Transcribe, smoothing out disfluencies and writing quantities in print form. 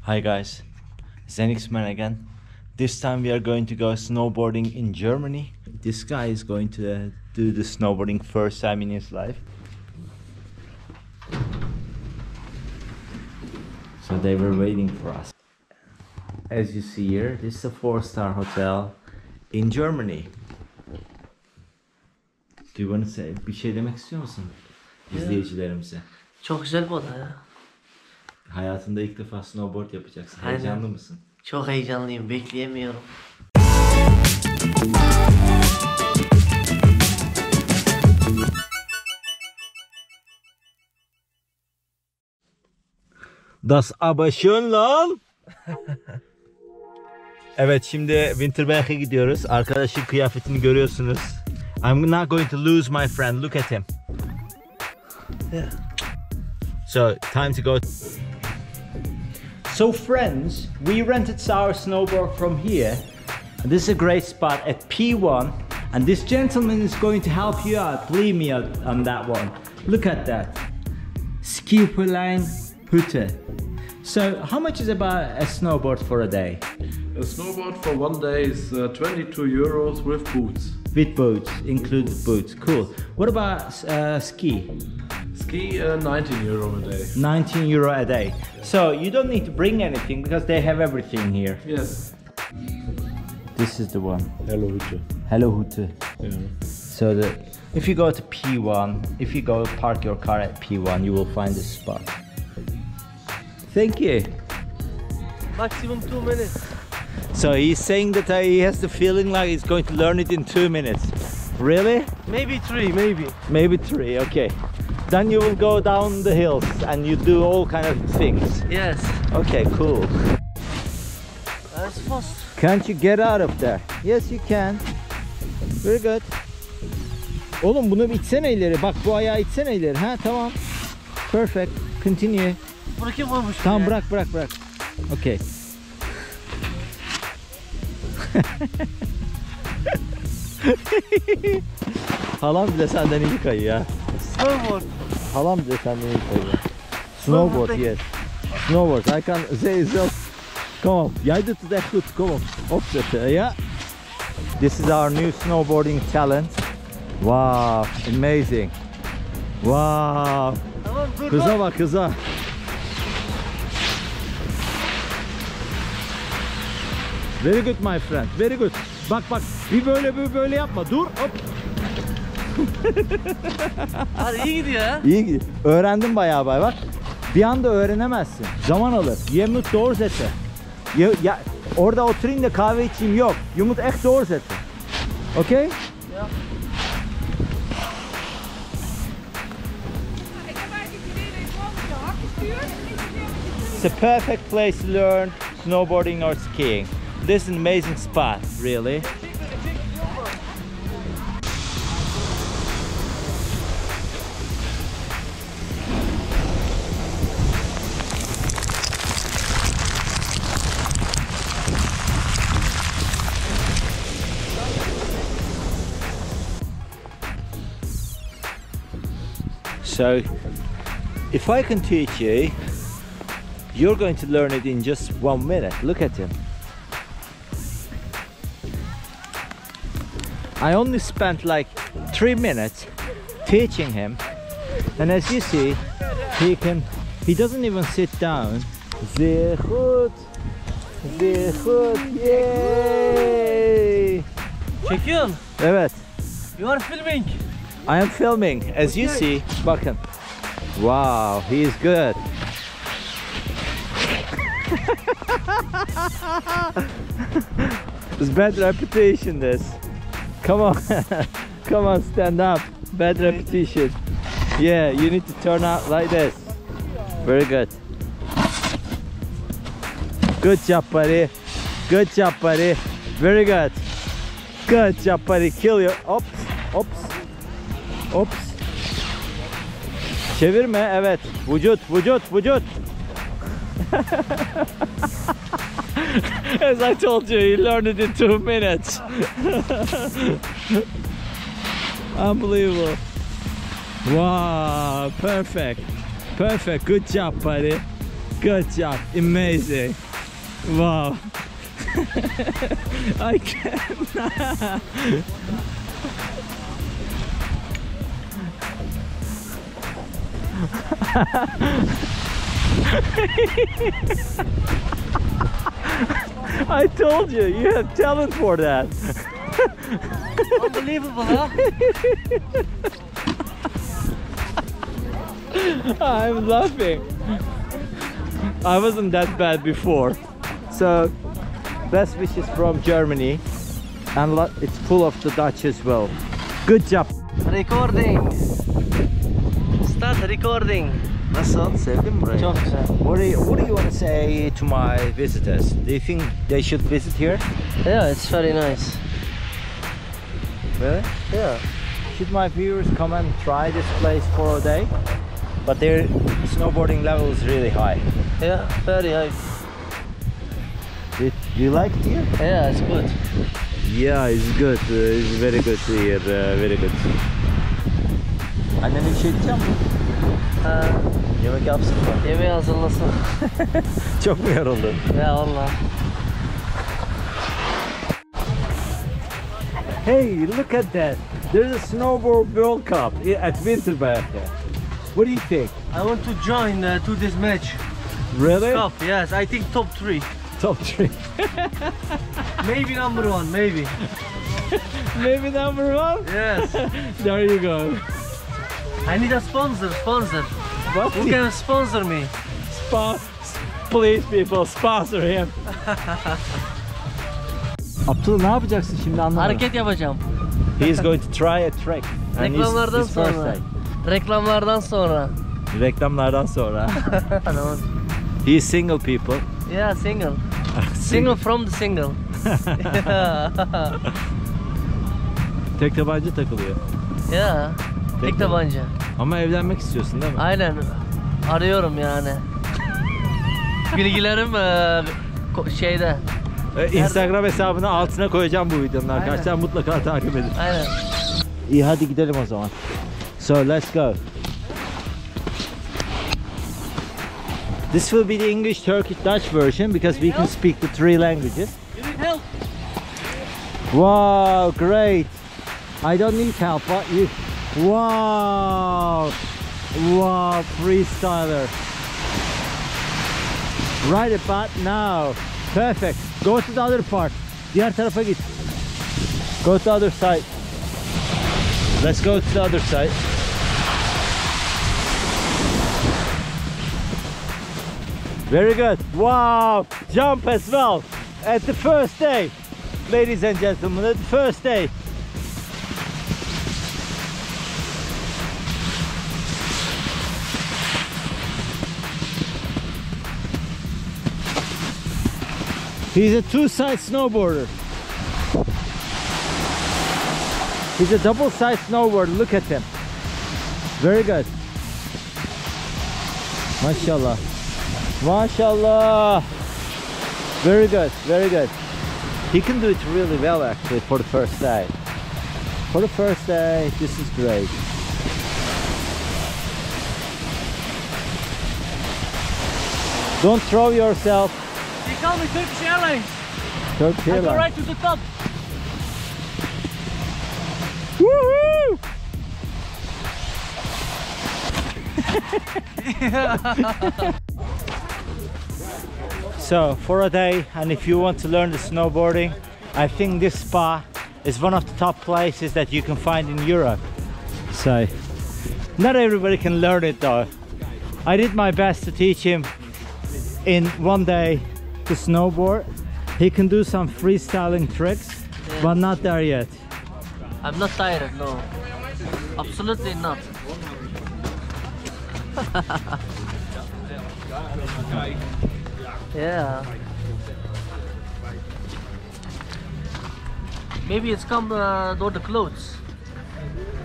Hi guys, Zenixman again. This time we are going to go snowboarding in Germany. This guy is going to do the snowboarding first time in his life. So they were waiting for us. As you see here, this is a 4-star hotel in Germany. Do you want to say bir şey demek istiyor musun izleyicilerimize? Çok güzel bu oda ya. Hayatında ilk defa snowboard yapacaksın. Aynen. Heyecanlı mısın? Çok heyecanlıyım, bekleyemiyorum. Das aber schön lan. Evet, şimdi Winterberg'e gidiyoruz. Arkadaşın kıyafetini görüyorsunuz. I'm not going to lose my friend. Look at him. Yeah. So, time to go. So friends, we rented our snowboard from here. This is a great spot at P1. And this gentleman is going to help you out. Leave me on that one. Look at that. Skiverlijn Hütte. So, how much is about a snowboard for a day? A snowboard for one day is 22 euros with boots. With boots, included boots. Cool. What about ski? Ski 19 euro a day. 19 euro a day. So you don't need to bring anything because they have everything here. Yes. This is the one. Hello Hütte. Hello Hütte. Yeah. So if you go to P1, if you go park your car at P1, you will find this spot. Thank you. Maximum 2 minutes. So he's saying that he has the feeling like he's going to learn it in 2 minutes. Really? Maybe 3, maybe. Maybe 3, okay. Then you will go down the hills and you do all kind of things. Yes. Okay, cool. That's fast. Can't you get out of there? Yes, you can. Very good. Oğlum bunu itsene ileri. Bak bu ayağı itsene ileri. Ha tamam. Perfect. Continue. Bırakayım olmuş. Tamam bırak. Okay. Halam bile senden iyi kayıyor ya. Snowboard. Halam bile senden iyi kayıyor. Snowboard, yes. Snowboard. I can say so. Come on. Jij doet het echt goed. Kom op. Opzetten, ja. This is our new snowboarding talent. Wow, amazing. Wow. Tamam dur. Kıza bak kıza. Very good my friend. Very good. Bak bir böyle yapma. Dur. Hop. Hadi iyi gidiyor ha. İyi gidiyor. Öğrendim bayağı bak. Bir anda öğrenemezsin. Zaman alır. Je moet doorzetten. Ya orada oturayım da kahve içeyim yok. You moet echt doorzetten. Okay? Ja. It's a perfect place to learn snowboarding or skiing. This is an amazing spot, really. So, if I can teach you, you're going to learn it in just 1 minute. Look at him. I only spent like 3 minutes teaching him, and as you see, he doesn't even sit down. Zeer goed. Zeer goed. Yay! Çekiyorsun. Evet. You are filming. I am filming. As you see, bakın. Wow, he is good. It's bad reputation this. Come on. Come on, stand up. Bad repetition. Yeah, you need to turn out like this. Very good. Good job, buddy. Good job, buddy. Very good. Good job, buddy. Kill your... Oops. Oops. Oops. Çevirme, evet. Vücut. As I told you, he learned it in 2 minutes. Unbelievable. Wow, perfect. Good job, buddy. Good job, amazing. Wow. I can't. I told you, you have talent for that. Unbelievable, huh? I'm laughing. I wasn't that bad before. So, best wishes from Germany. And it's full of the Dutch as well. Good job. Recording. Start recording. Nasıl? Sevdin mi burayı? Çok güzel. What do you want to say to my visitors? Do you think they should visit here? Yeah, it's very nice. Really? Yeah. Should my viewers come and try this place for a day? But their snowboarding level is really high. Yeah, very high. Do you like it here? Yeah, it's good. Yeah, it's good. It's very good here. Very good. Annene bir şey diyeceğim mi? Yemek yapsın mı? Yemeği hazırlasın. Çok mu yoruldun? Ya Allah. Hey, look at that. There's a snowboard World Cup at Winterbergen. What do you think? I want to join to this match. Really? Cup, yes, I think top 3. Top 3. Maybe number 1, maybe. Maybe number 1? Yes. There you go. I need a sponsor. What? Who can sponsor me? Please people, sponsor him. Abdullah, ne yapacaksın şimdi anlamadım. Hareket yapacağım. He is going to try a trick. And Reklamlardan his first sonra. time. Reklamlardan sonra. Reklamlardan sonra. He is single people. Yeah, single. Single from the single. Tek tabanca takılıyor. Yeah. Tek tabanca. Ama evlenmek istiyorsun değil mi? Aynen. Arıyorum yani. Bilgilerim şeyde. Instagram hesabını altına koyacağım bu videonun arkadaşlar. Mutlaka takip edin. Aynen. İyi, hadi gidelim o zaman. So let's go. This will be the English, Turkish, Dutch version because we can speak the 3 languages. You need help? Wow, great. I don't need help, but you... Wow. Wow, freestyler. Right about now. Perfect. Go to the other part. Diğer tarafa git. Go to the other side. Let's go to the other side. Very good. Wow. Jump as well. At the first day. Ladies and gentlemen, at the first day. He's a 2-side snowboarder. He's a double-side snowboarder. Look at him. Very good. Mashallah. Mashallah. Very good. Very good. He can do it really well actually for the first day. For the first day, this is great. Don't throw yourself. They call me Turkish Airlines. Turkish I go Airlines. right to the top. Woohoo! So for a day, and if you want to learn the snowboarding, I think this spa is one of the top places that you can find in Europe. So not everybody can learn it though. I did my best to teach him in 1 day to snowboard. He can do some freestyling tricks, Yeah. but not there yet. I'm not tired, no. Absolutely not. Yeah. Maybe it's come door the clothes.